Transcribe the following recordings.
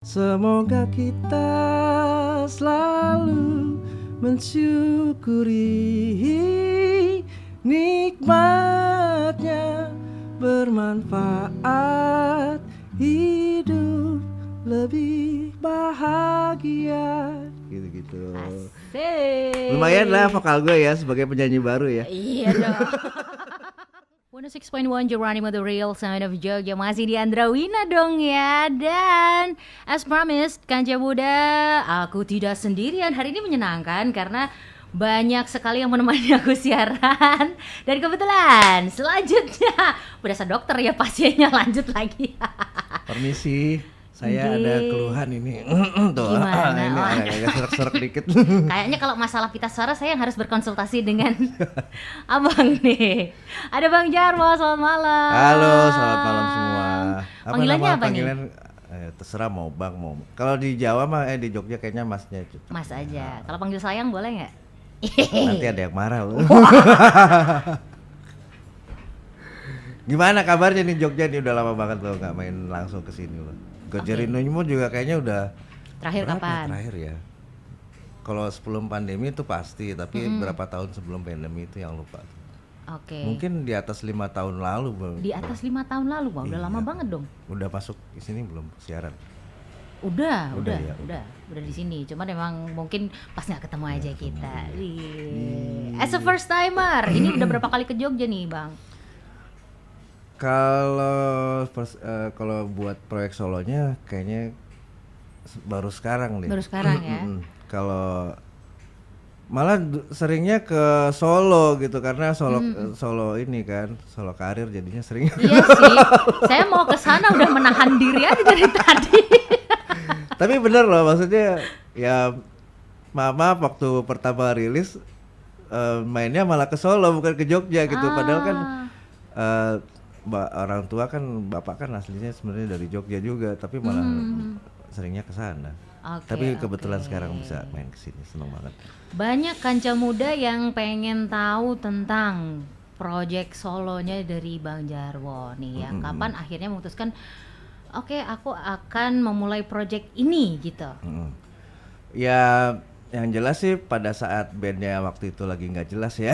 Semoga kita selalu mensyukuri nikmatnya bermanfaat, hidup lebih bahagia. Gitu-gitu. Asik. Lumayan lah vokal gue ya sebagai penyanyi baru ya. Iya dong. 106.1 Geronimo The Real Sound of Jogja. Masih di Andrawina dong ya. Dan as promised, Kanca Muda, aku tidak sendirian. Hari ini menyenangkan karena banyak sekali yang menemani aku siaran. Dan kebetulan selanjutnya berasa dokter ya, pasiennya lanjut lagi. Permisi, saya ada keluhan ini. Tuh, Gimana? ini agak serak-serak dikit. Kayaknya kalau masalah pita suara saya yang harus berkonsultasi dengan abang nih. Ada Bang Jarwo, selamat malam. Halo, selamat malam semua. Panggilannya apa nih? Terserah mau bang mau. Kalau di Jawa mah di Jogja kayaknya masnya cocok. Mas aja. Kalau panggil sayang boleh nggak? Nanti ada yang marah loh. Gimana kabarnya nih Jogja nih, udah lama banget loh nggak main langsung ke sini loh. Gojerinomu juga kayaknya udah Terakhir berapa kapan? Terakhir ya. Kalau sebelum pandemi itu pasti, tapi berapa tahun sebelum pandemi itu yang lupa. Oke. Mungkin di atas 5 tahun lalu bang. Di atas 5 tahun lalu, Bang. Udah Iya. lama banget dong. Udah masuk di sini belum siaran? Udah ya. Udah di sini. Cuma memang mungkin pas nggak ketemu aja kita. As a first timer, ini udah berapa kali ke Jogja nih, Bang? Kalau buat proyek solonya kayaknya baru sekarang deh. Baru sekarang ya. Kalau malah seringnya ke Solo gitu karena Solo ini kan Solo karir jadinya seringnya. Iya sih. Saya mau ke sana udah menahan diri aja dari tadi. Tapi bener loh, maksudnya ya maaf waktu pertama rilis mainnya malah ke Solo bukan ke Jogja gitu. Padahal kan orang tua kan bapak kan aslinya sebenarnya dari Jogja juga, tapi malah seringnya ke sana. Tapi kebetulan sekarang bisa main ke sini, seneng banget. Banyak kanca muda yang pengen tahu tentang project solonya dari Bang Jarwo nih ya. Kapan akhirnya memutuskan oke, aku akan memulai project ini gitu. Ya yang jelas sih pada saat bandnya waktu itu lagi nggak jelas ya.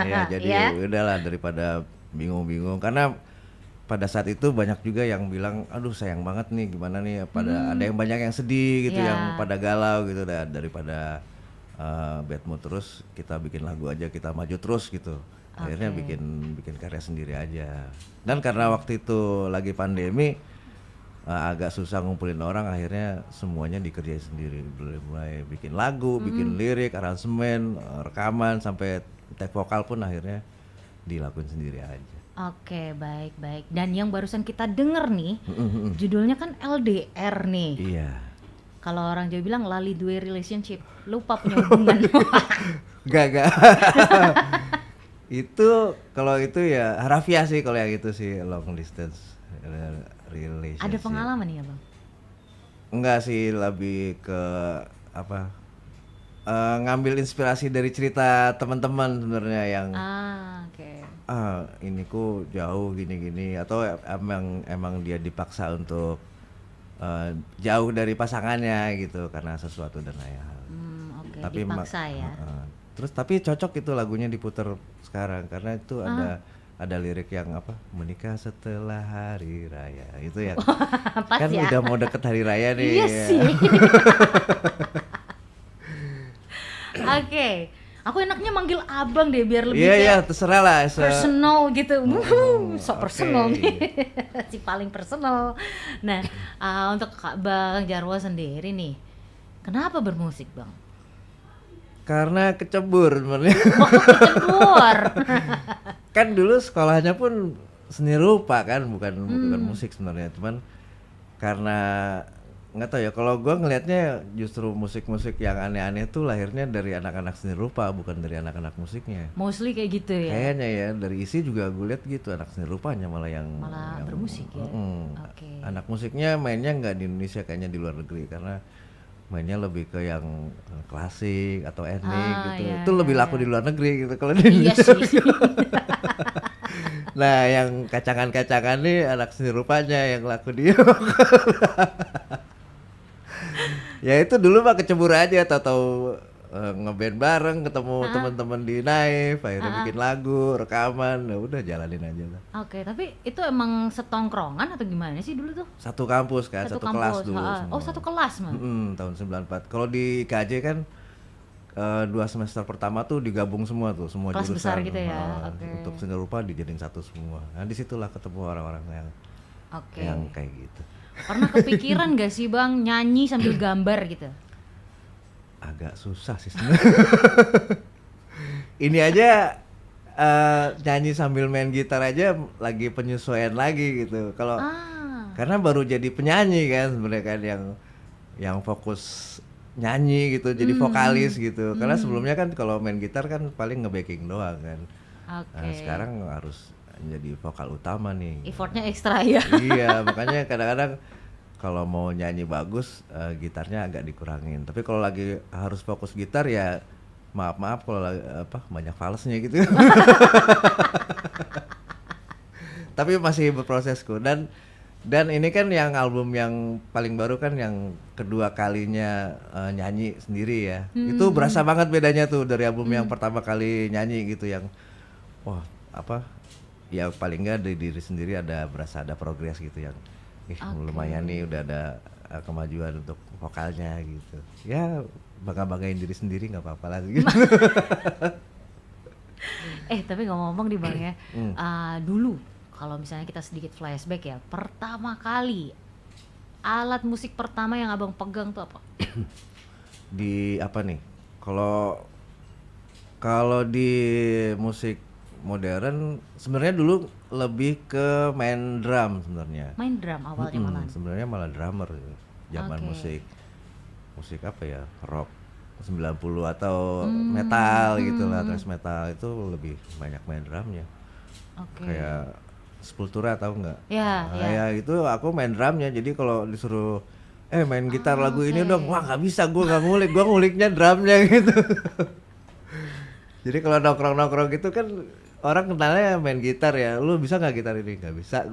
Ya jadi udahlah daripada bingung-bingung, karena pada saat itu banyak juga yang bilang aduh sayang banget nih gimana nih, ada yang banyak yang sedih gitu, yang pada galau gitu, daripada bad mood terus kita bikin lagu aja, kita maju terus gitu. Akhirnya bikin karya sendiri aja. Dan karena waktu itu lagi pandemi, agak susah ngumpulin orang, akhirnya semuanya dikerjain sendiri, mulai bikin lagu, bikin lirik, aransemen, rekaman, sampai take vokal pun akhirnya dilakuin sendiri aja. Oke, baik. Dan yang barusan kita denger nih, judulnya kan LDR nih. Iya. Kalau orang Jawa bilang lali dua relationship, lupa punya hubungan. Gak. Itu kalau itu ya harafiah sih, kalau yang itu sih long distance relationship. Ada pengalaman ya Bang? Enggak sih, lebih ke apa? Ngambil inspirasi dari cerita teman-teman sebenarnya yang ini ku jauh gini-gini, atau emang dia dipaksa untuk jauh dari pasangannya gitu karena sesuatu dan lain hal. Tapi dipaksa ya. Terus tapi cocok itu lagunya diputer sekarang karena itu ada lirik yang apa, menikah setelah hari raya itu ya. Kan ya? Udah mau deket hari raya nih. Iya sih. Oke. Aku enaknya manggil abang deh biar lebih terserah lah, personal gitu. So personal nih. Si paling personal. Nah, untuk Bang Jarwo sendiri nih, kenapa bermusik Bang? Karena kecebur sebenarnya. Kecebur. Kan dulu sekolahnya pun seni rupa kan, bukan musik sebenarnya, cuman karena nggak tahu ya, kalau gue ngelihatnya justru musik-musik yang aneh-aneh tuh lahirnya dari anak-anak seni rupa, bukan dari anak-anak musiknya. Mostly kayak gitu ya. Kayaknya ya, dari isi juga gue lihat gitu, anak seni rupanya malah yang bermusik ya. Anak musiknya mainnya nggak di Indonesia, kayaknya di luar negeri, karena mainnya lebih ke yang klasik atau etnik gitu. Itu lebih laku di luar negeri gitu, kalau di Indonesia. Iya sih. Nah, yang kacangan-kacangan nih anak seni rupanya yang laku dia. Ya itu dulu mah kecebur aja, tahu-tahu ngeband bareng, ketemu Heeh, teman-teman di Naif, akhirnya heeh. bikin lagu, rekaman, ya udah jalanin aja lah. Oke, tapi itu emang setongkrongan atau gimana sih dulu tuh? Satu kampus kan, Satu satu kelas kampus, dulu heeh. Oh, semua. satu kelas mah. Tahun 94. Kalau di KJ kan 2 semester pertama tuh digabung semua tuh, semua Kelas besar jurusan. gitu ya. Oke. Untuk seni rupa dijadiin satu semua. Nah disitulah ketemu orang-orang Oke. yang kayak gitu. Pernah kepikiran gak sih Bang nyanyi sambil gambar gitu? Agak susah sih sebenarnya. Ini aja nyanyi sambil main gitar aja lagi penyesuaian lagi gitu. Kalau Ah. karena baru jadi penyanyi kan sebenarnya kan yang fokus nyanyi gitu, jadi vokalis gitu. Karena sebelumnya kan kalau main gitar kan paling nge-backing doang kan. Nah, Oke. sekarang harus jadi vokal utama nih. Effortnya ekstra ya. Iya, makanya kadang-kadang kalau mau nyanyi bagus gitarnya agak dikurangin. Tapi kalau lagi harus fokus gitar ya maaf kalau banyak falesnya gitu. Tapi masih berproses kok dan ini kan yang album yang paling baru kan yang kedua kalinya nyanyi sendiri ya. Itu berasa banget bedanya tuh dari album yang pertama kali nyanyi gitu yang wah ya paling enggak dari diri sendiri berasa ada progres gitu yang lumayan nih udah ada kemajuan untuk vokalnya gitu. Ya bangga-banggain diri sendiri nggak apa-apa lah gitu. Tapi ngomong-ngomong di Bang ya, dulu kalau misalnya kita sedikit flashback ya, pertama kali alat musik pertama yang Abang pegang tuh apa? Di apa nih? Kalau kalau di musik modern sebenarnya dulu lebih ke main drum sebenarnya. Main drum awalnya malah. Sebenarnya malah drummer gitu. Zaman Oke. musik apa ya? Rock 90 atau metal gitu lah, thrash metal itu lebih banyak main drumnya. Oke. Kayak Sepultura tahu nggak? Ya, Nah, ya. ya itu aku main drumnya. Jadi kalau disuruh main gitar lagu ini Oke. dong, wah nggak bisa, gue nggak ngulik, gue nguliknya drumnya gitu. Jadi kalau nongkrong gitu kan orang kenalnya main gitar ya, lu bisa nggak gitar ini? Nggak bisa,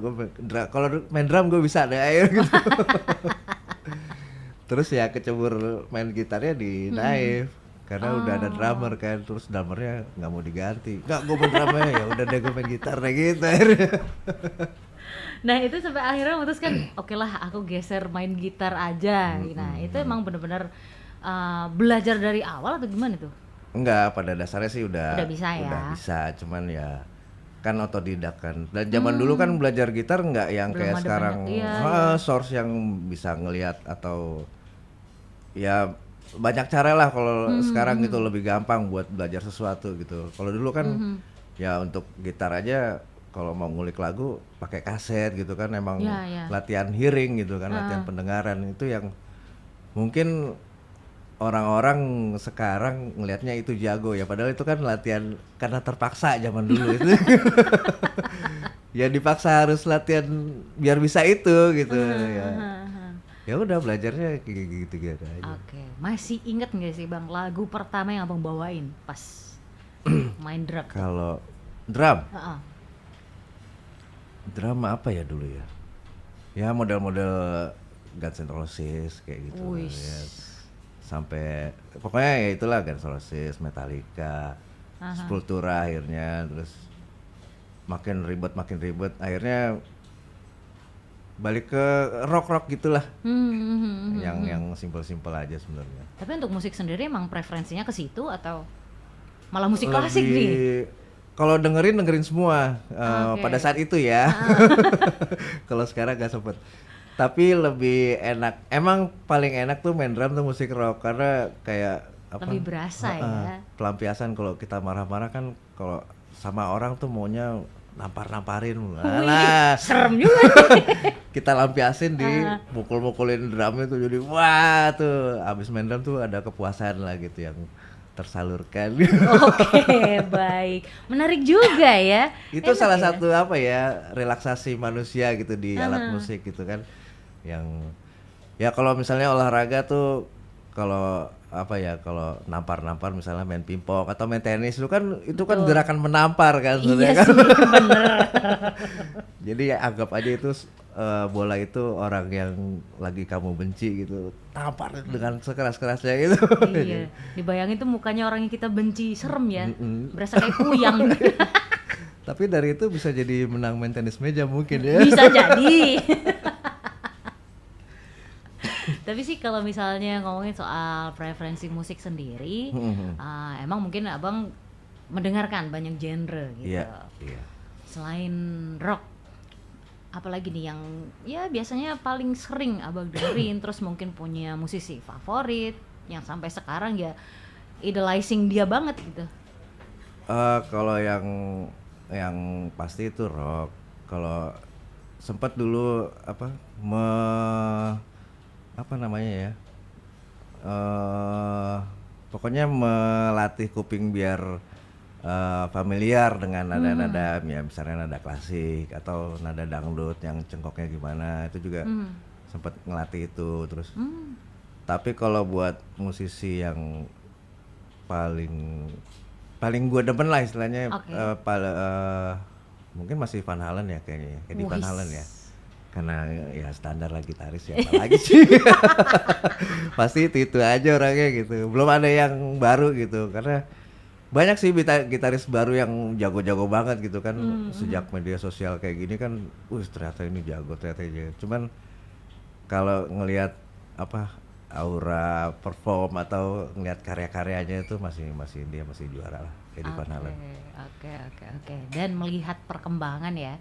kalau main drum gue bisa deh, ayo gitu. Terus ya kecebur main gitarnya di Naif karena udah ada drummer kan, terus drummernya nggak mau diganti, nggak gue main drumnya, ya udah deh gue main gitar deh gitu akhirnya. Nah itu sampai akhirnya memutuskan, oke lah aku geser main gitar aja. Nah itu emang bener-bener belajar dari awal atau gimana tuh? Enggak, pada dasarnya sih Udah bisa ya? udah bisa, cuman ya kan otodidak kan. Dan zaman dulu kan belajar gitar nggak yang Belum kayak ada sekarang banyak, iya. source yang bisa ngelihat atau ya banyak cara lah. Kalau sekarang gitu lebih gampang buat belajar sesuatu gitu. Kalau dulu kan ya untuk gitar aja kalau mau ngulik lagu pakai kaset gitu kan, emang Iya, iya. latihan hearing gitu kan, latihan pendengaran itu yang mungkin orang-orang sekarang ngelihatnya itu jago ya, padahal itu kan latihan karena terpaksa zaman dulu itu. Ya dipaksa harus latihan biar bisa itu gitu ya. Ya udah belajarnya kayak gitu-gitu aja. Oke, masih inget nggak sih Bang lagu pertama yang Abang bawain pas main drum? Kalau drum, Heeh. drum apa ya dulu ya? Ya model-model Guns N' Roses kayak gitu lah Wis. ya. Sampai pokoknya ya itulah Guns N' Roses, Metallica, Sepultura akhirnya, terus makin ribet akhirnya balik ke rock gitulah, yang simpel-simpel aja sebenarnya. Tapi untuk musik sendiri emang preferensinya ke situ atau malah musik klasik nih? Lebih kalau dengerin semua Oke. pada saat itu ya. Kalau sekarang gak sempet. Tapi lebih enak. Emang paling enak tuh main drum tuh musik rock karena kayak apa? Lebih berasa ya. Pelampiasan kalau kita marah-marah kan kalau sama orang tuh maunya namparin. Wih, Nah, serem juga. kita lampiasin di mukul-mukulin drumnya tuh, jadi wah tuh abis main drum tuh ada kepuasan lah gitu yang tersalurkan. Oke, baik. Menarik juga ya. Itu Enak salah ya? satu relaksasi manusia gitu di alat musik gitu kan, yang ya kalau misalnya olahraga tuh kalau apa ya, kalau nampar-nampar misalnya main pingpong atau main tenis itu kan gerakan menampar kan sebenarnya kan. Bener. Jadi ya anggap aja itu bola itu orang yang lagi kamu benci gitu, tampar dengan sekeras-kerasnya gitu. Iya, dibayangin tuh mukanya orang yang kita benci, serem ya, berasa kayak kuyang. Tapi dari itu bisa jadi menang main tenis meja mungkin ya. Bisa jadi. Tapi sih kalau misalnya ngomongin soal preferensi musik sendiri, emang mungkin abang mendengarkan banyak genre gitu. Iya. Selain rock, apalagi nih yang ya biasanya paling sering abang dengerin, terus mungkin punya musisi favorit yang sampai sekarang ya idolizing dia banget gitu. Kalau yang pasti itu rock. Kalau sempat dulu apa namanya ya, pokoknya melatih kuping biar familiar dengan nada-nada ya, misalnya nada klasik atau nada dangdut yang cengkoknya gimana, itu juga sempat ngelatih itu terus. Tapi kalau buat musisi yang paling gue demen lah istilahnya, mungkin masih Van Halen ya kayaknya, Eddie Van Halen ya. Karena ya standar lah gitaris ya, apalagi sih. Pasti itu aja orangnya gitu. Belum ada yang baru gitu, karena banyak sih gitaris baru yang jago-jago banget gitu kan. Sejak media sosial kayak gini kan, ternyata ini jago, ternyata jago. Cuman kalau ngelihat aura perform atau ngelihat karya-karyanya itu dia masih juara lah, Eddie Van Halen. Oke. Dan melihat perkembangan ya.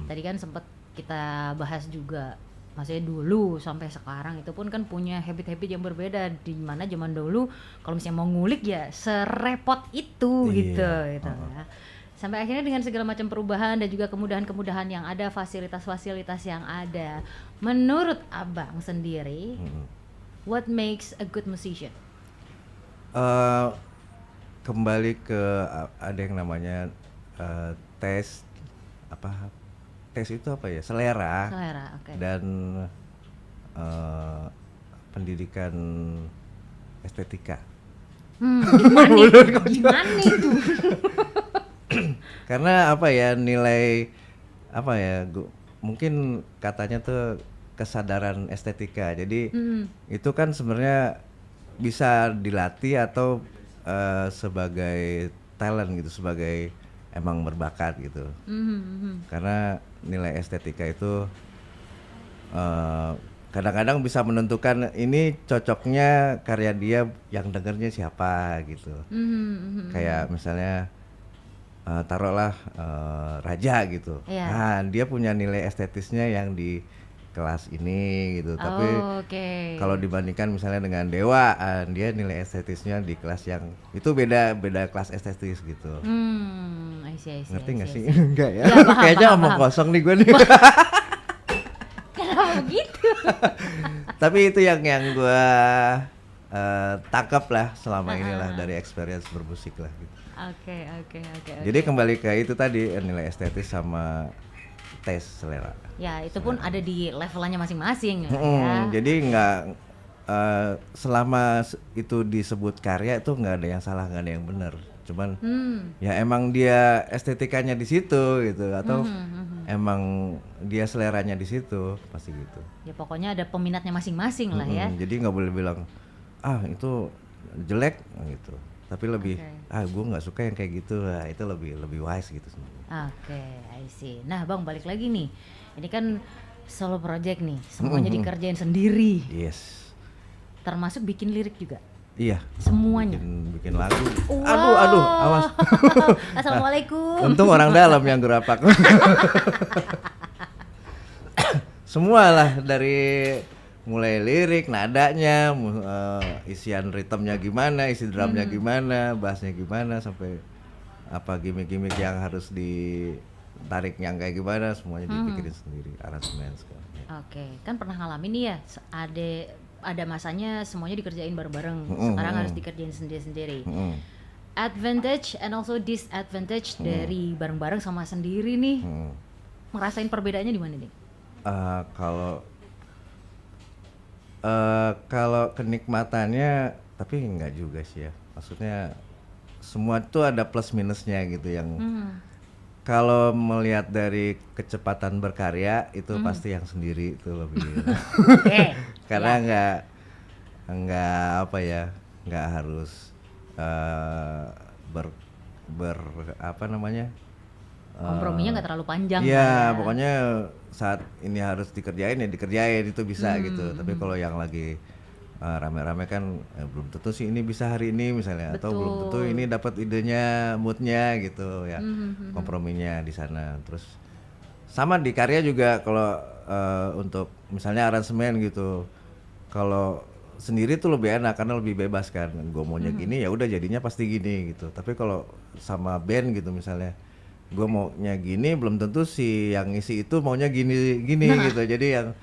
Tadi kan sempat kita bahas juga, maksudnya dulu sampai sekarang itu pun kan punya habit-habit yang berbeda, di mana zaman dulu kalau misalnya mau ngulik ya serepot itu gitu ya. Sampai akhirnya dengan segala macam perubahan dan juga kemudahan-kemudahan yang ada, fasilitas-fasilitas yang ada, menurut abang sendiri, what makes a good musician? Kembali ke ada yang namanya tes itu apa ya, selera okay. Dan pendidikan estetika. Gimana itu? Karena nilai mungkin katanya tuh kesadaran estetika. Jadi itu kan sebenarnya bisa dilatih atau sebagai talent gitu, sebagai emang berbakat gitu. Karena nilai estetika itu kadang-kadang bisa menentukan ini cocoknya karya dia yang dengernya siapa gitu. Kayak misalnya taruhlah Raja gitu. Nah, dia punya nilai estetisnya yang di kelas ini gitu. Tapi kalau dibandingkan misalnya dengan Dewa, dia nilai estetisnya di kelas yang itu beda kelas estetis gitu. Ngerti nggak sih? Enggak ya? Kayaknya omong kosong nih gue nih. Kenapa begitu? Tapi itu yang gue tangkap lah selama ini lah dari experience bermusik lah gitu. Oke. Jadi kembali ke itu tadi, nilai estetis sama tes selera. Ya itu pun ada di levelnya masing-masing ya. Jadi nggak selama itu disebut karya itu nggak ada yang salah, nggak ada yang benar. Cuman ya emang dia estetikanya di situ gitu, atau emang dia seleranya di situ, pasti gitu. Ya pokoknya ada peminatnya masing-masing lah ya. Jadi nggak boleh bilang itu jelek gitu. Tapi lebih gue nggak suka yang kayak gitu lah, itu lebih wise gitu sebenarnya. I see. Nah bang, balik lagi nih, ini kan solo project nih, semuanya dikerjain sendiri. Yes. Termasuk bikin lirik juga. Iya. Semuanya. Bikin lagu. Wow. Aduh, awas. Assalamualaikum. Untung orang dalam yang gerapak. Semua lah, dari mulai lirik, nadanya, isian ritmenya gimana, isi drumnya gimana, bassnya gimana, sampai gimmick-gimmick yang harus ditarik yang kayak gimana, semuanya dipikirin sendiri, aransemen segala. Oke, kan pernah ngalamin nih ya, ada masanya semuanya dikerjain bareng-bareng, sekarang harus dikerjain sendiri-sendiri. Advantage and also disadvantage dari bareng-bareng sama sendiri nih, ngerasain perbedaannya di mana nih? Kalau kenikmatannya Tapi enggak juga sih ya. Maksudnya semua tuh ada plus minusnya gitu yang kalau melihat dari kecepatan berkarya itu pasti yang sendiri itu lebih karena nggak apa ya, nggak harus ber ber apa namanya, Komprominya nggak terlalu panjang iya lah ya. pokoknya saat ini harus dikerjain ya dikerjain itu bisa gitu. Tapi kalau yang lagi rame-rame kan belum tentu sih ini bisa hari ini misalnya, atau belum tentu ini dapat idenya, moodnya gitu ya. Komprominya di sana. Terus sama di karya juga kalau untuk misalnya aransemen gitu, kalau sendiri tuh lebih enak karena lebih bebas kan, gue maunya gini ya udah jadinya pasti gini gitu. Tapi kalau sama band gitu misalnya, gue maunya gini belum tentu si yang ngisi itu maunya gini gitu. Jadi yang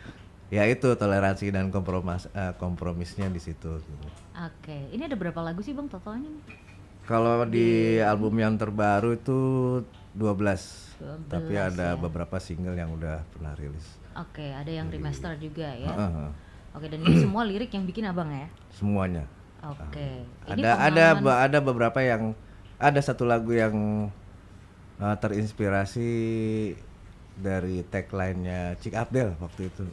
ya itu toleransi dan kompromisnya di situ gitu. Oke, ini ada berapa lagu sih Bang totalnya? Kalau di album yang terbaru itu 12, 12 tapi ada ya. beberapa single yang udah pernah rilis. Oke, ada yang remaster juga ya. Heeh. Oke, dan ini semua lirik yang bikin Abang ya? Semuanya. Oke. Ini Ada beberapa yang ada satu lagu yang terinspirasi dari tagline-nya Cik Abdel waktu itu.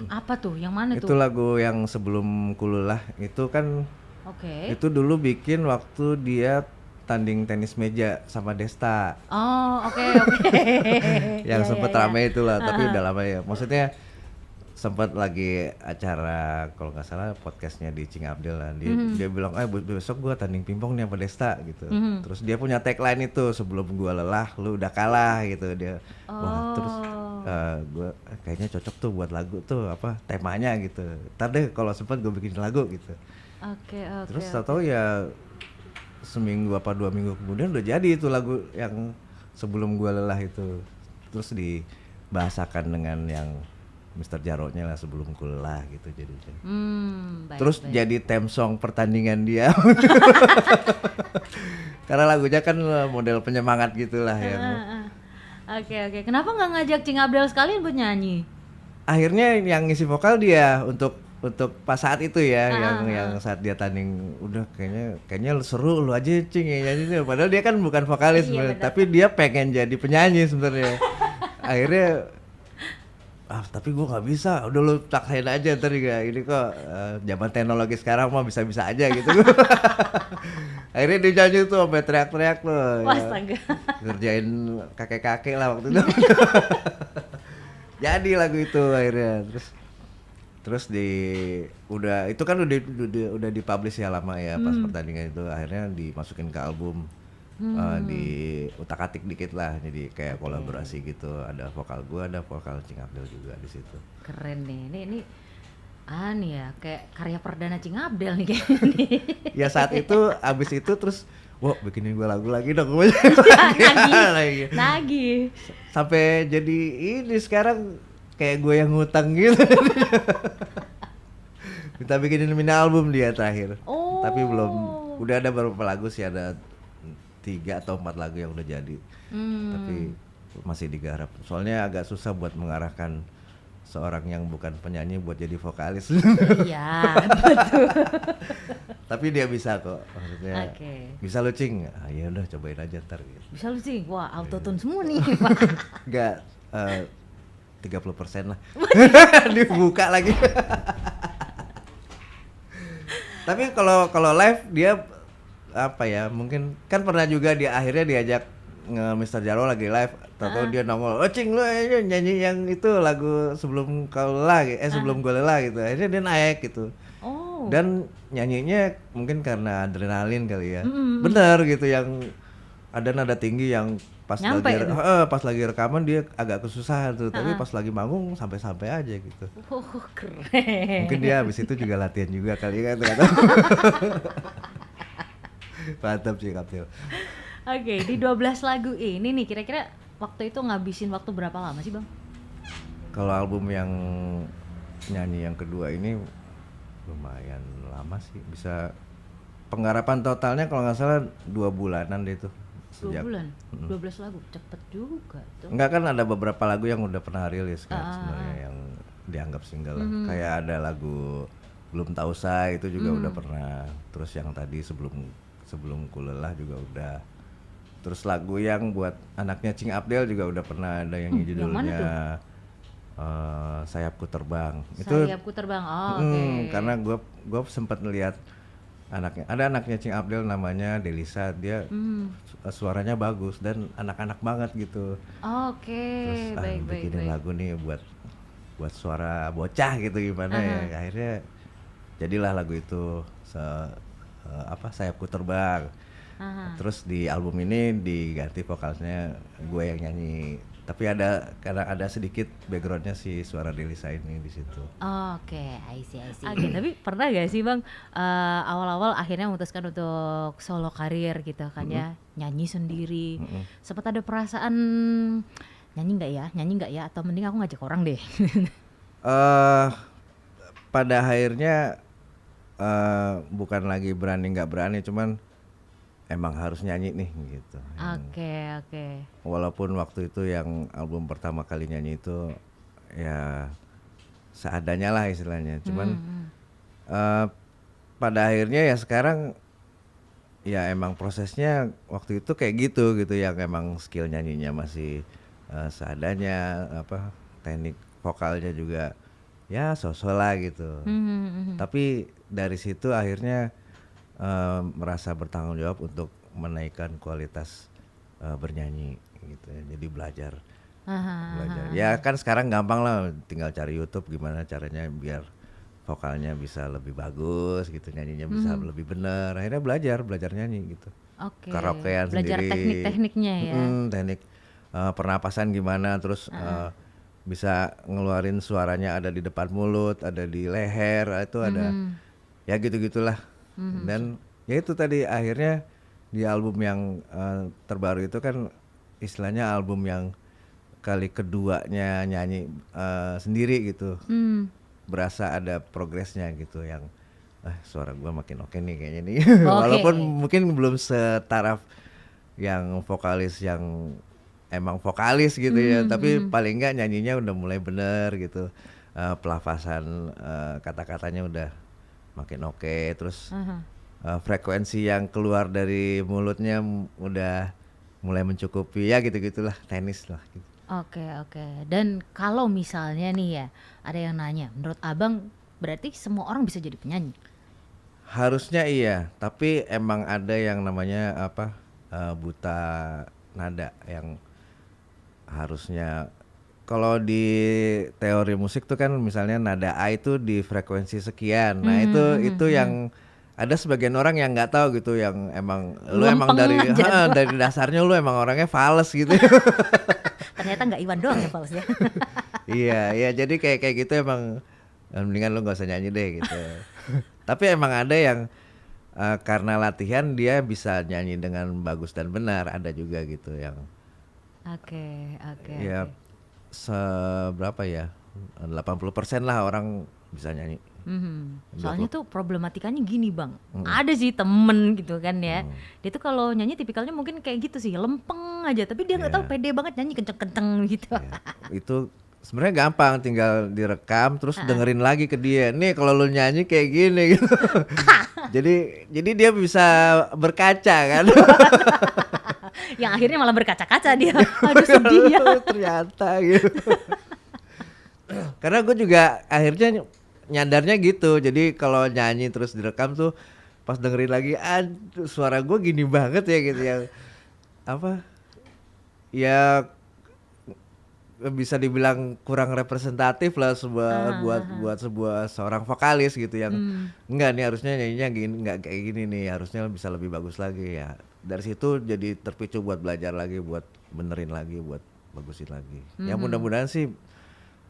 apa tuh? Yang mana Itu tuh? lagu yang Sebelum Kululah itu kan Oke. itu dulu bikin waktu dia tanding tenis meja sama Desta. Oh, oke. Yang Iya, sempet iya, iya. rame itulah, tapi udah lama ya. Maksudnya sempat lagi acara kalau nggak salah podcastnya di Cing Abdel lah, dia bilang besok gua tanding pingpong nih sama Desta gitu. Terus dia punya tagline itu, sebelum gua lelah lu udah kalah gitu dia. Wah terus gua kayaknya cocok tuh buat lagu tuh apa temanya gitu. Ntar deh kalau sempat gua bikin lagu gitu. Oke. Terus tahu ya seminggu apa 2 minggu kemudian udah jadi itu lagu yang Sebelum Gua Lelah itu. Terus dibahasakan dengan yang Mr. Jarotnya lah, Sebelum Ku Lelah gitu jadinya. Terus jadi theme song pertandingan dia. Karena lagunya kan model penyemangat gitulah ya. Oke. Kenapa nggak ngajak Cing Abdel sekalian buat nyanyi? Akhirnya yang ngisi vokal dia untuk pas saat itu ya, yang saat dia tanding udah kayaknya seru lu aja Cing ya nyanyi. Padahal dia kan bukan vokalis sebenarnya, tapi dia pengen jadi penyanyi sebenarnya. Akhirnya tapi gue nggak bisa, udah lu taksain aja ntar juga ini kok zaman teknologi sekarang mah bisa-bisa aja gitu. Akhirnya dia nyanyi tuh sampai teriak-teriak tuh. Astaga. Ngerjain kakek-kakek lah waktu itu. Jadi lagu itu akhirnya terus udah itu kan udah dipublish ya lama ya pas pertandingan itu, akhirnya dimasukin ke album. Di utak-atik dikit lah, jadi kayak kolaborasi gitu, ada vokal gua, ada vokal Cing Abdel juga di situ. Keren nih, ini nih ya kayak karya perdana Cing Abdel nih kayaknya. Ya saat itu abis itu terus, wah bikinin gua lagu lagi dong. Lagi. Sampai jadi ini sekarang kayak gue yang ngutang gitu. Kita bikinin mini album dia terakhir. Tapi belum, udah ada beberapa lagu sih, ada 3 atau 4 lagu yang udah jadi. Tapi masih digarap. Soalnya agak susah buat mengarahkan seorang yang bukan penyanyi buat jadi vokalis. Iya, betul. Tapi dia bisa kok, maksudnya. Bisa lu Cing? Ya udah cobain aja ntar gitu. Bisa lu Cing? Wah, autotune semua nih. Enggak 30% lah. Dibuka lagi. Tapi kalau live dia apa ya, mungkin kan pernah juga dia akhirnya diajak Mr. Jarwo lagi live, tahu dia nongol, Cing lu nyanyi yang itu lagu Sebelum Kau Lelah, Sebelum Gue Lelah gitu. Akhirnya dia naik gitu. Dan nyanyinya mungkin karena adrenalin kali ya. Bener gitu, yang ada nada tinggi yang pas lagi rekaman dia agak kesusahan tuh, tapi pas lagi manggung sampai-sampai aja gitu. Keren. Mungkin dia habis itu juga latihan juga kali kan. Mantap sih Kapil. Oke, di 12 lagu ini nih kira-kira waktu itu ngabisin waktu berapa lama sih Bang? Kalau album yang nyanyi yang kedua ini lumayan lama sih, bisa penggarapan totalnya kalau nggak salah 2 bulanan deh tuh. 2 bulan? 12 lagu, cepet juga tuh. Enggak, kan ada beberapa lagu yang udah pernah rilis kan sebenarnya yang dianggap single lah. Kayak ada lagu Belum Tahu Saya itu juga udah pernah. Terus yang tadi sebelum sebelum Ku Lelah juga udah. Terus lagu yang buat anaknya Cing Abdel juga udah pernah ada yang Yang mana tuh? judulnya Sayapku Terbang. Sayapku Terbang. Oh, oke. Karena gue sempat ngeliat anaknya Cing Abdel namanya Delisa, dia suaranya bagus dan anak-anak banget gitu. Oke, Terus baik, baik, bikinin baik. lagu nih buat suara bocah gitu gimana ya. Akhirnya jadilah lagu itu Sayapku Terbang. Terus di album ini diganti vokalnya gue yang nyanyi. Tapi kadang ada sedikit backgroundnya si suara Delisa ini di situ. Oke, I see, I see. Oke, tapi pernah gak sih Bang, awal-awal akhirnya memutuskan untuk solo karir gitu kan ya, nyanyi sendiri. Sempat ada perasaan nyanyi nggak ya, atau mending aku ngajak orang deh. eh Pada akhirnya bukan lagi berani nggak berani, cuman emang harus nyanyi nih gitu. Oke, oke. Walaupun waktu itu yang album pertama kali nyanyi itu ya seadanya lah istilahnya. Cuman pada akhirnya ya sekarang ya emang prosesnya waktu itu kayak gitu yang emang skill nyanyinya masih seadanya, teknik vokalnya juga ya so-so lah gitu. Tapi dari situ akhirnya merasa bertanggung jawab untuk menaikkan kualitas bernyanyi gitu ya. Jadi belajar. Ya kan sekarang gampang lah, tinggal cari YouTube gimana caranya biar vokalnya bisa lebih bagus gitu, nyanyinya bisa lebih benar. Akhirnya belajar nyanyi gitu. Oke. Karaokean Belajar sendiri. teknik-tekniknya ya. Teknik pernapasan gimana, terus bisa ngeluarin suaranya ada di depan mulut, ada di leher, itu ada ya gitu-gitulah. Dan ya itu tadi akhirnya di album yang terbaru itu kan istilahnya album yang kali keduanya nyanyi sendiri gitu. Berasa ada progresnya gitu yang suara gua makin oke nih kayaknya nih. Walaupun mungkin belum setaraf yang vokalis yang emang vokalis gitu ya, tapi paling enggak nyanyinya udah mulai bener gitu. Pelafasan kata-katanya udah makin oke, terus frekuensi yang keluar dari mulutnya udah mulai mencukupi ya gitu-gitulah, tenis lah gitu. Oke, oke. Dan kalau misalnya nih ya, ada yang nanya, menurut Abang berarti semua orang bisa jadi penyanyi? Harusnya iya, tapi emang ada yang namanya buta nada yang harusnya, kalau di teori musik tuh kan misalnya nada A itu di frekuensi sekian. Nah, itu yang ada sebagian orang yang nggak tahu gitu, yang emang lu emang dari dasarnya lu emang orangnya fales gitu. Ternyata nggak Iwan doang ya falsnya. Iya, jadi kayak gitu emang mendingan lu nggak usah nyanyi deh gitu. Tapi emang ada yang karena latihan dia bisa nyanyi dengan bagus dan benar, ada juga gitu yang Oke. ya seberapa ya, 80% lah orang bisa nyanyi. Soalnya tuh problematikanya gini Bang, ada sih temen gitu kan ya, dia tuh kalau nyanyi tipikalnya mungkin kayak gitu sih, lempeng aja, tapi dia nggak tahu pede banget nyanyi kenceng-kenceng gitu. Itu sebenarnya gampang, tinggal direkam terus dengerin lagi ke dia, nih kalau lu nyanyi kayak gini gitu. jadi dia bisa berkaca kan. Yang akhirnya malah berkaca-kaca dia. Aduh sedih ya. Ternyata gitu. Karena gue juga akhirnya nyadarnya gitu. Jadi kalau nyanyi terus direkam tuh pas dengerin lagi, suara gue gini banget ya gitu, yang ya bisa dibilang kurang representatif lah buat sebuah seorang vokalis gitu, yang enggak nih harusnya nyanyinya gini, enggak kayak gini nih, harusnya bisa lebih bagus lagi ya. Dari situ jadi terpicu buat belajar lagi, buat benerin lagi, buat bagusin lagi. Ya mudah-mudahan sih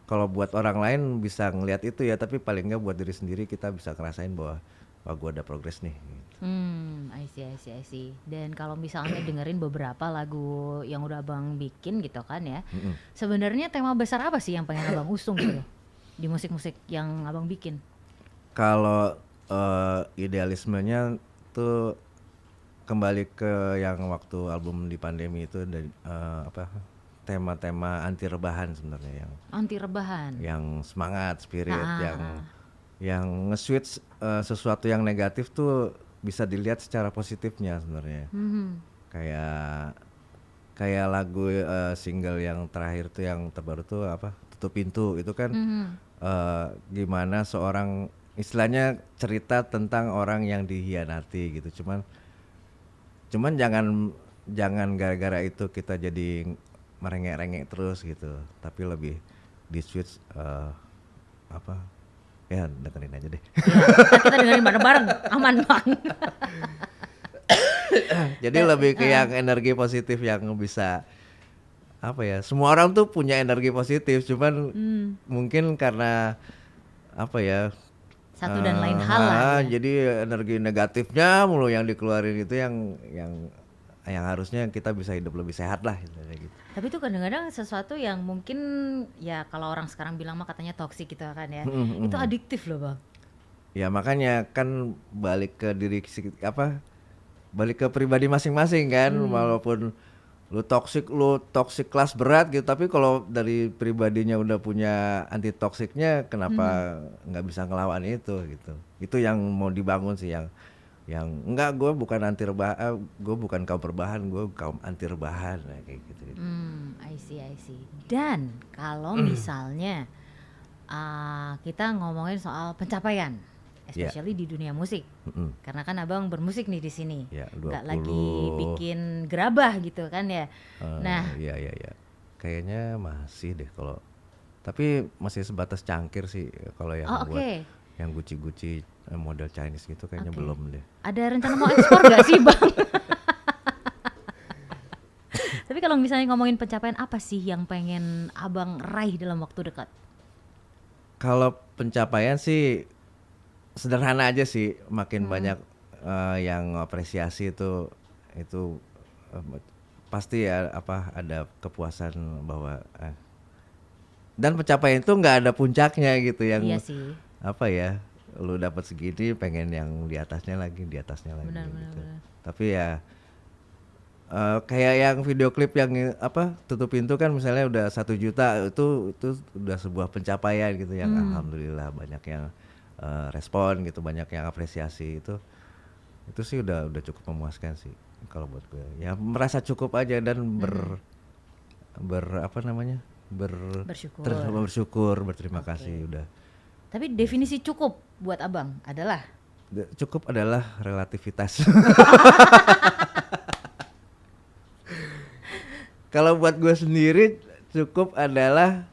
kalau buat orang lain bisa ngelihat itu ya, tapi paling enggak buat diri sendiri kita bisa ngerasain bahwa wah gue ada progres nih gitu. I see. Dan kalau misalnya dengerin beberapa lagu yang udah Abang bikin gitu kan ya, sebenarnya tema besar apa sih yang pengen Abang usung gitu di musik-musik yang Abang bikin? Kalau idealismenya tuh kembali ke yang waktu album di pandemi itu, dari tema-tema anti rebahan sebenarnya, Anti rebahan. yang semangat, spirit, yang yang nge-switch sesuatu yang negatif tuh bisa dilihat secara positifnya sebenarnya. Kayak kayak lagu single yang terakhir tuh yang terbaru tuh apa? Tutup Pintu itu kan gimana seorang istilahnya cerita tentang orang yang dihianati gitu. Cuman jangan gara-gara itu kita jadi merengek-rengek terus gitu. Tapi lebih di switch apa? Ya dengerin aja deh. Ntar kita dengerin bareng-bareng, aman Bang. Jadi lebih ke yang energi positif yang bisa apa ya? Semua orang tuh punya energi positif, cuman mungkin karena apa ya? Satu dan lain hal lah ya. Jadi energi negatifnya mulu yang dikeluarin itu yang harusnya kita bisa hidup lebih sehat lah gitu. Tapi itu kadang-kadang sesuatu yang mungkin ya kalau orang sekarang bilang mah katanya toksik gitu kan ya. Itu adiktif loh Bang. Ya makanya kan balik ke balik ke pribadi masing-masing kan, walaupun lu toksik kelas berat gitu, tapi kalau dari pribadinya udah punya anti toksiknya, kenapa nggak bisa ngelawan itu gitu. Itu yang mau dibangun sih, yang enggak, gue bukan anti rebahan, gue bukan kaum perubahan, gue kaum anti rebahan kayak gitu. I see. Dan kalau misalnya kita ngomongin soal pencapaian, especially di dunia musik, karena kan abang bermusik nih di sini, nggak lagi bikin gerabah gitu kan ya. Iya, kayaknya masih deh kalau, tapi masih sebatas cangkir sih kalau yang buat yang Gucci model Chinese gitu kayaknya belum deh. Ada rencana mau ekspor gak sih Bang? Tapi kalau misalnya ngomongin pencapaian, apa sih yang pengen abang raih dalam waktu dekat? Kalau pencapaian sih sederhana aja sih, makin banyak yang apresiasi itu pasti ya ada kepuasan bahwa dan pencapaian itu nggak ada puncaknya gitu yang iya sih. Apa ya, lu dapat segini pengen yang di atasnya lagi gitu. Benar. Tapi ya kayak yang video klip yang Tutup Pintu kan misalnya udah 1 juta, itu udah sebuah pencapaian gitu yang alhamdulillah banyak yang respon gitu, banyak yang apresiasi, itu sih udah cukup memuaskan sih kalau buat gue. Ya merasa cukup aja dan bersyukur, berterima kasih udah. Tapi definisi cukup buat abang adalah? Cukup adalah relativitas. Kalau buat gue sendiri cukup adalah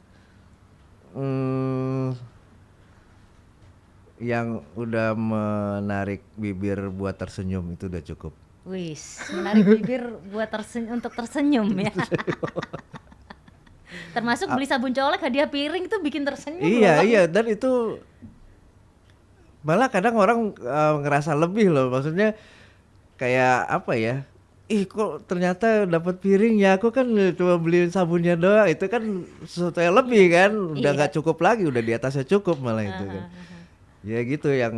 yang udah menarik bibir buat tersenyum, itu udah cukup. Wis, menarik bibir buat untuk tersenyum ya. Termasuk beli sabun colek, hadiah piring tuh bikin tersenyum. Iya, dan itu malah kadang orang ngerasa lebih loh, maksudnya kayak apa ya? Kok ternyata dapat piring ya, aku kan cuma beli sabunnya doang, itu kan sesuatu yang lebih kan, udah nggak cukup lagi, udah di atasnya cukup malah itu kan. Ya gitu, yang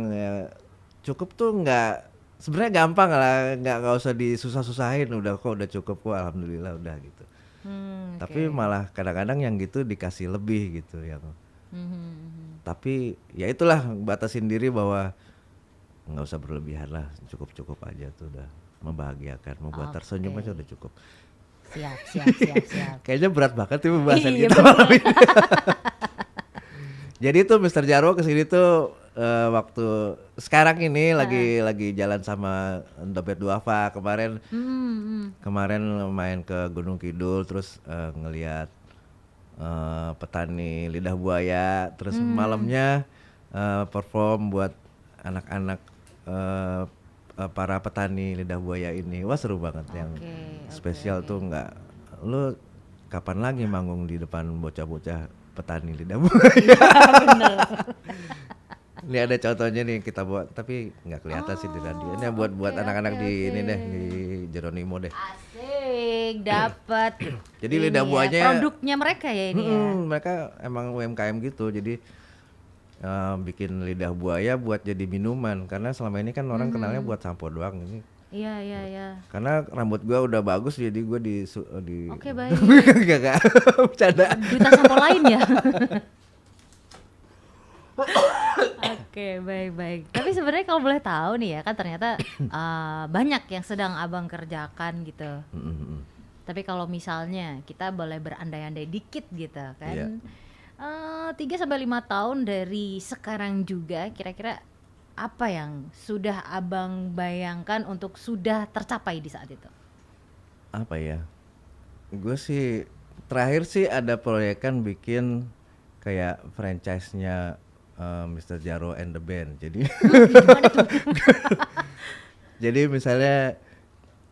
cukup tuh nggak, sebenarnya gampang lah, nggak usah disusah-susahin, udah cukup kok, alhamdulillah udah gitu. Tapi malah kadang-kadang yang gitu dikasih lebih gitu yang. Tapi ya itulah, batasin diri bahwa nggak usah berlebihan lah, cukup aja tuh udah membahagiakan, membuat tersenyum aja udah cukup. Siap. Kayaknya berat banget tuh pembahasan kita malam ini. Jadi tuh Mr. Jarwo kesini tuh waktu sekarang ini lagi jalan sama Dompet Duafa. Kemarin main ke Gunung Kidul, terus ngelihat petani lidah buaya, terus malamnya perform buat anak-anak para petani lidah buaya ini. Wah seru banget, yang spesial tuh nggak, lu kapan lagi manggung di depan bocah-bocah petani lidah buaya. Ini ada contohnya nih kita buat, tapi nggak kelihatan sih di radio. Ini buat anak-anak di ini deh, di Jeronimo deh. Asik, dapat. Jadi lidah buayanya produknya mereka ya ini ya. Mereka emang UMKM gitu, jadi bikin lidah buaya buat jadi minuman, karena selama ini kan orang kenalnya buat sampo doang ini. Iya. Karena rambut gua udah bagus, jadi gua di Oke, baik. Gak bercanda. Duta sampo lain ya. Oke, baik-baik. Tapi sebenarnya kalau boleh tahu nih ya, kan ternyata banyak yang sedang abang kerjakan gitu. Tapi kalau misalnya kita boleh berandai-andai dikit gitu Iya. kan, 3 sampai 5 tahun dari sekarang juga, kira-kira apa yang sudah abang bayangkan untuk sudah tercapai di saat itu? Apa ya? Gue sih terakhir sih ada proyekan bikin kayak franchise-nya Mr. Jarwo and the Band. Jadi Gimana tuh? jadi misalnya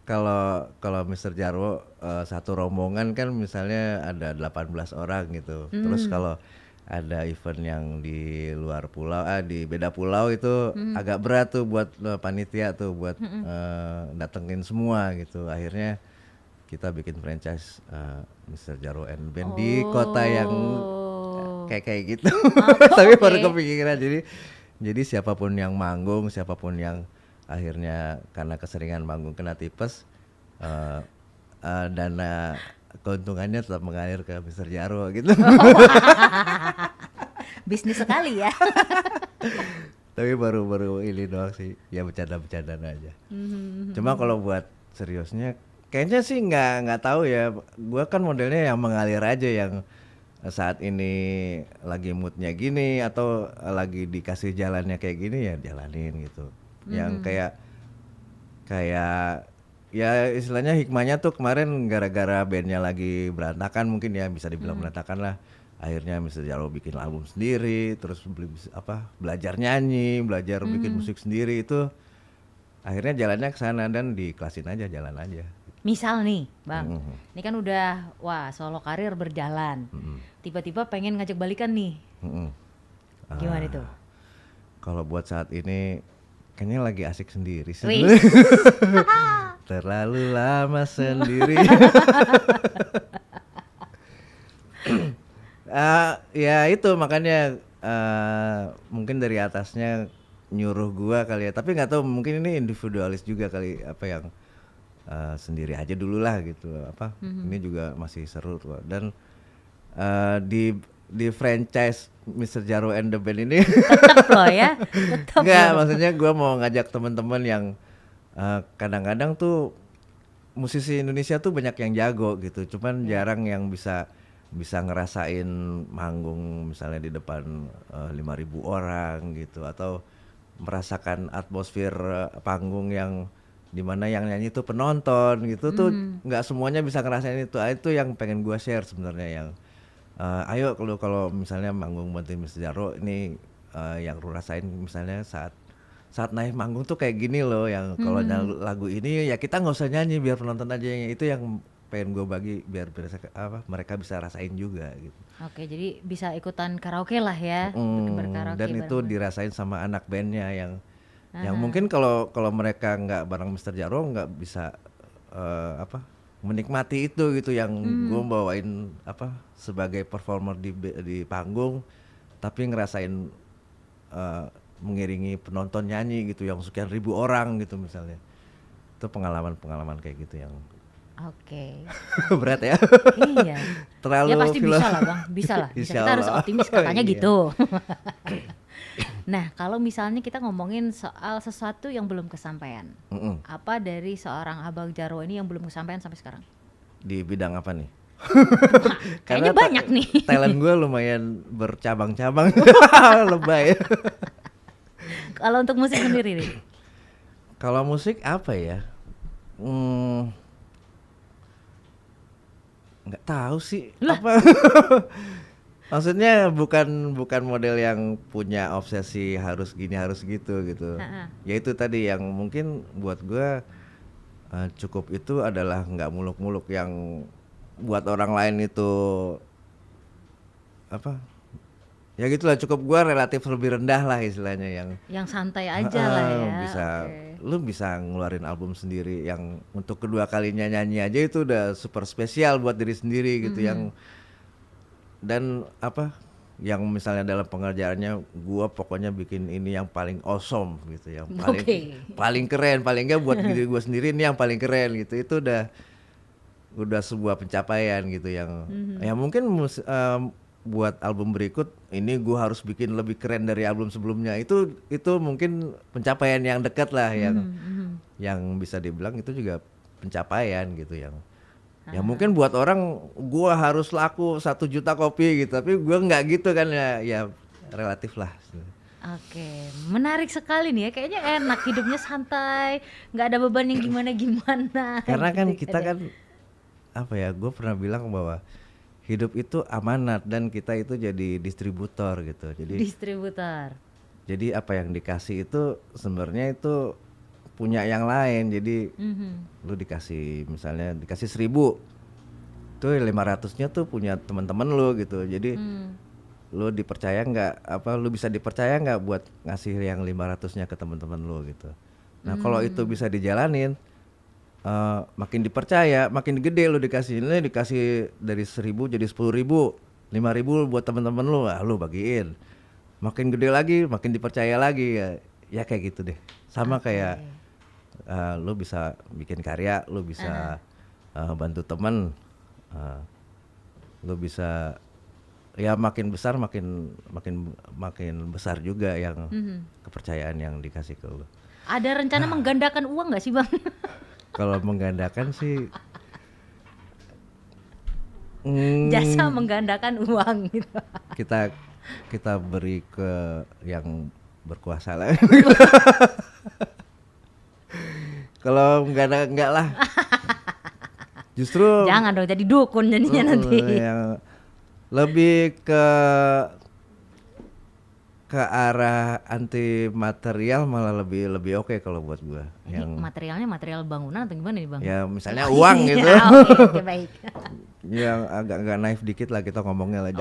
kalau kalau Mr. Jarwo satu rombongan kan misalnya ada 18 orang gitu. Terus kalau ada event yang di luar pulau, di beda pulau itu agak berat tuh buat panitia tuh buat datengin semua gitu. Akhirnya kita bikin franchise Mr. Jarwo and Band di kota yang kayak gitu. Tapi baru Oke. kepikiran jadi siapapun yang manggung, siapapun yang akhirnya karena keseringan manggung kena tipes, dana keuntungannya tetap mengalir ke Mr. Jarwo gitu. Bisnis sekali ya. Tapi baru ini doang sih, ya bercanda-bercandaan aja. Cuma kalau buat seriusnya, kayaknya sih nggak tahu ya. Gua kan modelnya yang mengalir aja, yang saat ini lagi moodnya gini atau lagi dikasih jalannya kayak gini ya jalanin gitu. Yang kayak ya istilahnya hikmahnya tuh kemarin gara-gara bandnya lagi berantakan mungkin ya bisa dibilang berantakan lah. Akhirnya Mr. Jarwo bikin album sendiri, terus belajar nyanyi, belajar bikin musik sendiri itu akhirnya jalannya ke sana dan diklasin aja jalan aja. Misal nih, Bang, ini kan udah wah solo karir berjalan. Tiba-tiba pengen ngajak balikan nih. Gimana itu? Kalau buat saat ini kayaknya lagi asik sendiri sih. Wih. Terlalu lama sendiri. Ya itu makanya mungkin dari atasnya nyuruh gua kali ya, tapi nggak tahu mungkin ini individualis juga kali, apa yang sendiri aja dulu lah gitu apa. Ini juga masih seru tuh dan di franchise Mr. Jarwo and the Band ini Tetap loh ya. Tetap nggak, loh. maksudnya gua mau ngajak teman-teman yang kadang-kadang tuh musisi Indonesia tuh banyak yang jago gitu, cuman jarang yang bisa ngerasain manggung misalnya di depan 5.000 orang gitu, atau merasakan atmosfer panggung yang dimana yang nyanyi itu penonton gitu tuh nggak semuanya bisa ngerasain itu. Itu yang pengen gua share sebenarnya, yang ayo kalau misalnya manggung bantuin Mr. Jarwo ini, yang lu rasain misalnya saat naik manggung tuh kayak gini loh, yang kalau lagu ini ya kita nggak usah nyanyi biar penonton aja yang itu, yang pengen gue bagi biar mereka bisa rasain juga gitu. Oke, jadi bisa ikutan karaoke lah ya. Berkaraoke Dan itu bareng-bareng. dirasain sama anak bandnya yang mungkin kalau mereka nggak bareng Mr. Jarwo nggak bisa menikmati itu gitu, yang gue bawain sebagai performer di panggung, tapi ngerasain mengiringi penonton nyanyi gitu yang sekian ribu orang gitu misalnya. Itu pengalaman kayak gitu yang Oke. berat ya. Iya. Terlalu Ya pasti bisa lah Bang, bisa lah. Bisa. Insya Kita harus Allah. optimis katanya Iya. gitu. Nah, kalau misalnya kita ngomongin soal sesuatu yang belum kesampaian, apa dari seorang Abang Jarwo ini yang belum kesampaian sampai sekarang? Di bidang apa nih? Kayaknya banyak nih. Talent gue lumayan bercabang-cabang. Lebay. Kalau untuk musik sendiri nih. Kalau musik apa ya? Nggak tahu sih. Apa? Maksudnya bukan model yang punya obsesi harus gini harus gitu. Ya itu tadi yang mungkin buat gue cukup itu adalah nggak muluk-muluk, yang buat orang lain itu apa? Ya gitulah, cukup gue relatif lebih rendah lah istilahnya, yang santai aja lah ya. bisa Oke. lu bisa ngeluarin album sendiri yang untuk kedua kalinya nyanyi aja itu udah super spesial buat diri sendiri gitu, yang dan yang misalnya dalam pengerjaannya gua pokoknya bikin ini yang paling awesome gitu, yang paling paling keren, paling enggak buat diri gua sendiri ini yang paling keren gitu. Itu udah sebuah pencapaian gitu, yang ya mungkin buat album berikut ini gue harus bikin lebih keren dari album sebelumnya. Itu mungkin pencapaian yang dekat lah, yang bisa dibilang itu juga pencapaian gitu, yang mungkin buat orang gue harus laku 1 juta kopi gitu, tapi gue nggak gitu kan, ya relatif lah. Oke, menarik sekali nih ya. Kayaknya enak hidupnya, santai, nggak ada beban yang gimana-gimana. Karena kan gitu kita kan apa ya, gue pernah bilang bahwa hidup itu amanat dan kita itu jadi distributor gitu. Distributor. Jadi apa yang dikasih itu sebenarnya itu punya yang lain. Jadi lu misalnya dikasih 1.000, tuh 500-nya tuh punya teman-teman lu gitu. Jadi lu dipercaya nggak, lu bisa dipercaya nggak buat ngasih yang 500-nya ke teman-teman lu gitu. Nah kalau itu bisa dijalanin, makin dipercaya, makin gede lu dikasih dari 1.000 jadi 10.000, 5.000 buat teman-teman lu, lu bagiin. Makin gede lagi, makin dipercaya lagi, ya kayak gitu deh. Sama kayak lu bisa bikin karya, lu bisa bantu teman, lu bisa ya makin besar makin besar juga yang kepercayaan yang dikasih ke lu. Ada rencana menggandakan uang nggak sih Bang? Kalau menggandakan sih jasa menggandakan uang gitu. kita beri ke yang berkuasa lah. Kalau enggak lah. Justru jangan dong jadi dukun jadinya nanti. Yang lebih ke arah anti material malah lebih oke kalau buat gua. Yang materialnya material bangunan atau gimana nih Bang? Ya misalnya uang gitu. Oke, baik. Yang agak naif dikit lah kita ngomongnya lah,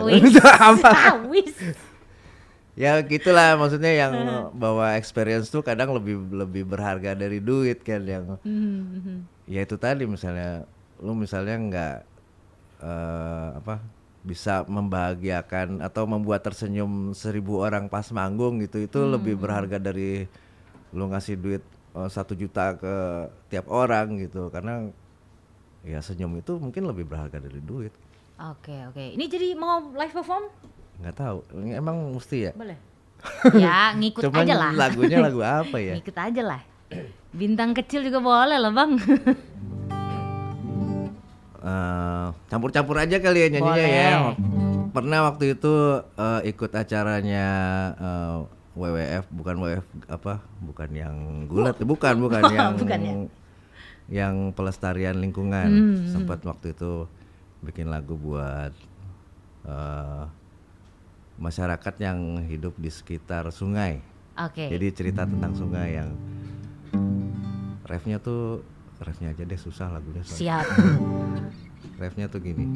Wis. Ya gitulah maksudnya, yang bahwa experience tuh kadang lebih berharga dari duit kan, yang ya itu tadi, misalnya lu nggak bisa membahagiakan atau membuat tersenyum 1.000 orang pas manggung gitu, itu lebih berharga dari lu ngasih duit 1 juta ke tiap orang gitu, karena ya senyum itu mungkin lebih berharga dari duit. Oke. Ini jadi mau live perform? Nggak tahu, emang mesti ya? Boleh. Ya ngikut cuman aja lah. Lagunya lagu apa ya? Ngikut aja lah. Bintang kecil juga boleh lah Bang. Campur-campur aja kali ya nyanyinya. Boleh. Ya. Pernah waktu itu ikut acaranya WWF, bukan yang gulat, bukan yang Bukan ya? Yang pelestarian lingkungan. Sempat waktu itu bikin lagu buat masyarakat yang hidup di sekitar sungai. Oke. Jadi cerita tentang sungai, yang refnya aja deh susah lagunya. Siap. Refnya tuh gini.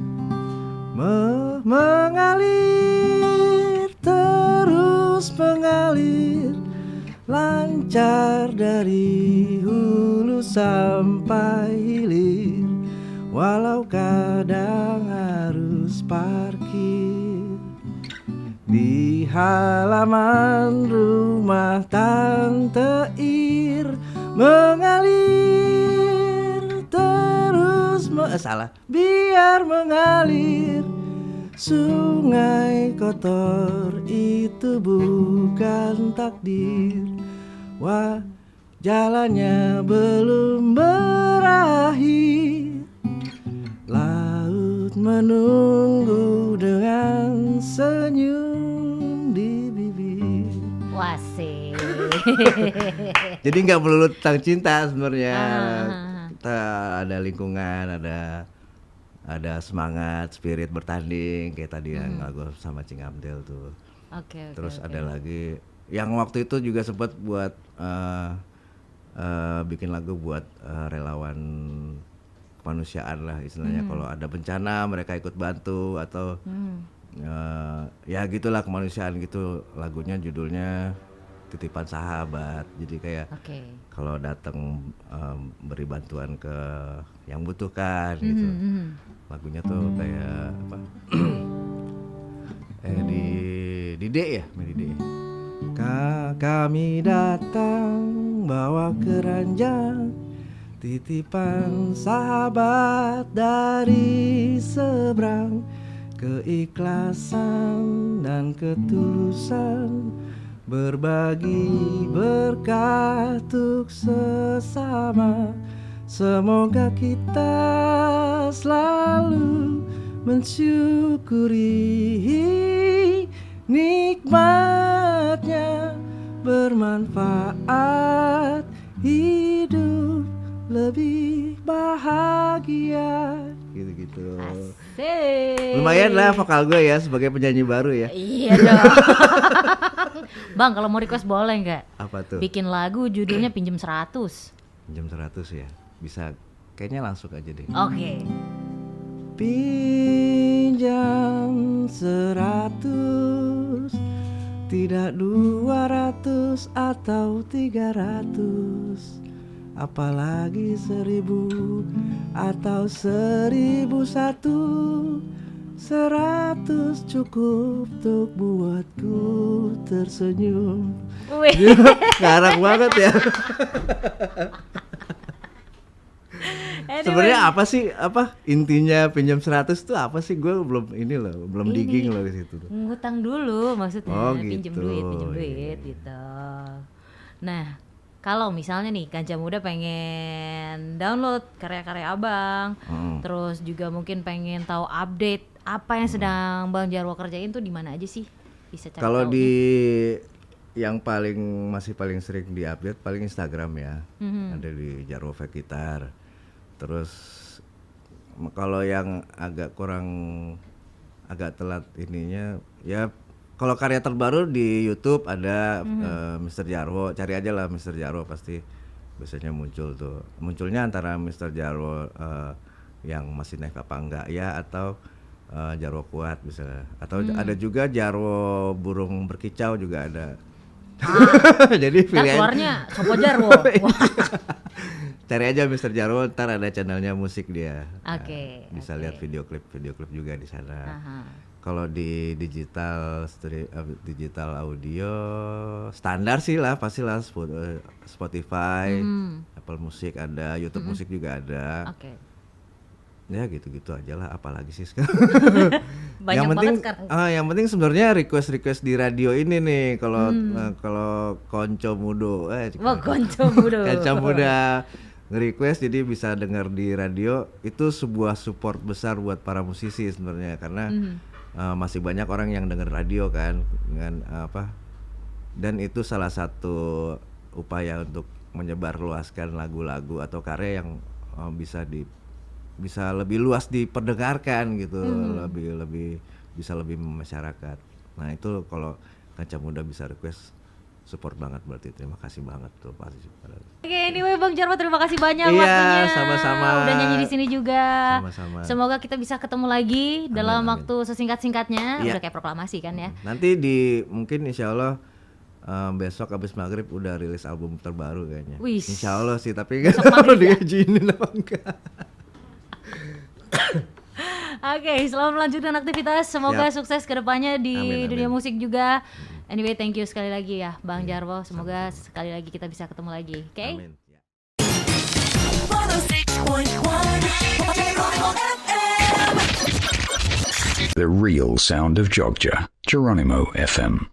Mengalir, terus mengalir, lancar dari hulu sampai hilir, walau kadang harus parkir di halaman rumah Tante Ir. Mengalir terus biar mengalir. Sungai kotor itu bukan takdir. Wah, jalannya belum berakhir. Laut menunggu dengan senyum di bibir. Wasih. Jadi nggak melulu tentang cinta sebenarnya. Kita ada lingkungan, ada semangat, spirit bertanding kayak tadi yang lagu sama Cing Abdel tuh. Oke. Terus ada lagi yang waktu itu juga sempat buat bikin lagu buat relawan kemanusiaan lah istilahnya. Kalau ada bencana mereka ikut bantu atau ya gitulah kemanusiaan gitu. Lagunya judulnya Titipan Sahabat. Jadi kayak kalau datang beri bantuan ke yang butuhkan gitu. Lagunya tuh kayak apa? di D ya, kami datang bawa keranjang titipan sahabat dari seberang. keikhlasan dan ketulusan, berbagi berkah untuk sesama. Semoga kita selalu mensyukuri nikmatnya, bermanfaat, hidup lebih bahagia. Gitu-gitu. Asik. Lumayan lah vokal gue ya sebagai penyanyi baru ya. Iya dong. Bang, kalau mau request boleh nggak? Apa tuh? Bikin lagu judulnya Pinjem 100. Jam 100 ya. Bisa kayaknya langsung aja deh. Oke. Pinjam 100, tidak 200 atau 300, apalagi 1000 atau 1001. 100 cukup untuk buatku tersenyum. Wih. Ngarang banget ya. Sebenarnya apa sih intinya pinjam 100 tuh apa sih? Gue belum digging loh di situ. Ngutang dulu maksudnya, Oh, gitu. pinjem duit gitu. Nah, kalau misalnya nih Kancah Muda pengen download karya-karya Abang, terus juga mungkin pengen tahu update apa yang sedang Bang Jarwo kerjain tuh di mana aja sih? Bisa cari Kalau tahu di yang masih paling sering diupdate paling Instagram ya. Ada di Jarwo Fake Gitar. Terus kalau yang agak telat ininya ya, kalau karya terbaru di YouTube ada Mr. Jarwo, cari aja lah Mr. Jarwo, pasti biasanya muncul tuh. Munculnya antara Mr. Jarwo yang masih naik apa enggak ya, atau Jarwo Kuat misalnya, atau ada juga Jarwo Burung Berkicau juga ada. Jadi pilihan keluarnya Sopo Jarwo. cari aja Mr. Jarwo, ntar ada channelnya musik dia. Oke, Bisa lihat video klip juga di sana. Aha. Kalau di digital audio standar sih lah, pastilah Spotify, Apple Music ada, YouTube Musik juga ada. Oke. Ya gitu-gitu aja lah, apalagi sih sekarang. Banyak yang penting banget sekarang. yang penting sebenarnya request di radio ini nih, kalau Konco Mudo Wah, Konco Mudo. Kancah Muda nge-request, jadi bisa dengar di radio. Itu sebuah support besar buat para musisi sebenarnya, karena masih banyak orang yang denger radio kan, dengan dan itu salah satu upaya untuk menyebarluaskan lagu-lagu atau karya yang bisa lebih luas diperdengarkan gitu, lebih bisa lebih masyarakat. Nah itu kalau Kancah Muda bisa request, support banget berarti. Terima kasih banget tuh pasti. Oke, anyway Bang Jarwo terima kasih banyak Iya, waktunya. sama-sama. Udah nyanyi di sini juga. Sama-sama. Semoga kita bisa ketemu lagi dalam amin. waktu sesingkat-singkatnya. Iya. Udah kayak proklamasi kan ya. Nanti mungkin insya Allah besok habis maghrib udah rilis album terbaru kayaknya. Wis. Insya Allah sih, tapi nggak Besok tahu maghrib ya? diizinin apa enggak. Oke, selamat melanjutkan aktivitas. Semoga Siap. sukses ke depannya di Amin. dunia musik juga. Anyway, thank you sekali lagi ya Bang Jarwo. Semoga sekali lagi kita bisa ketemu lagi. Oke? Amin. Ya. 106.1 The real sound of Jogja. Geronimo FM.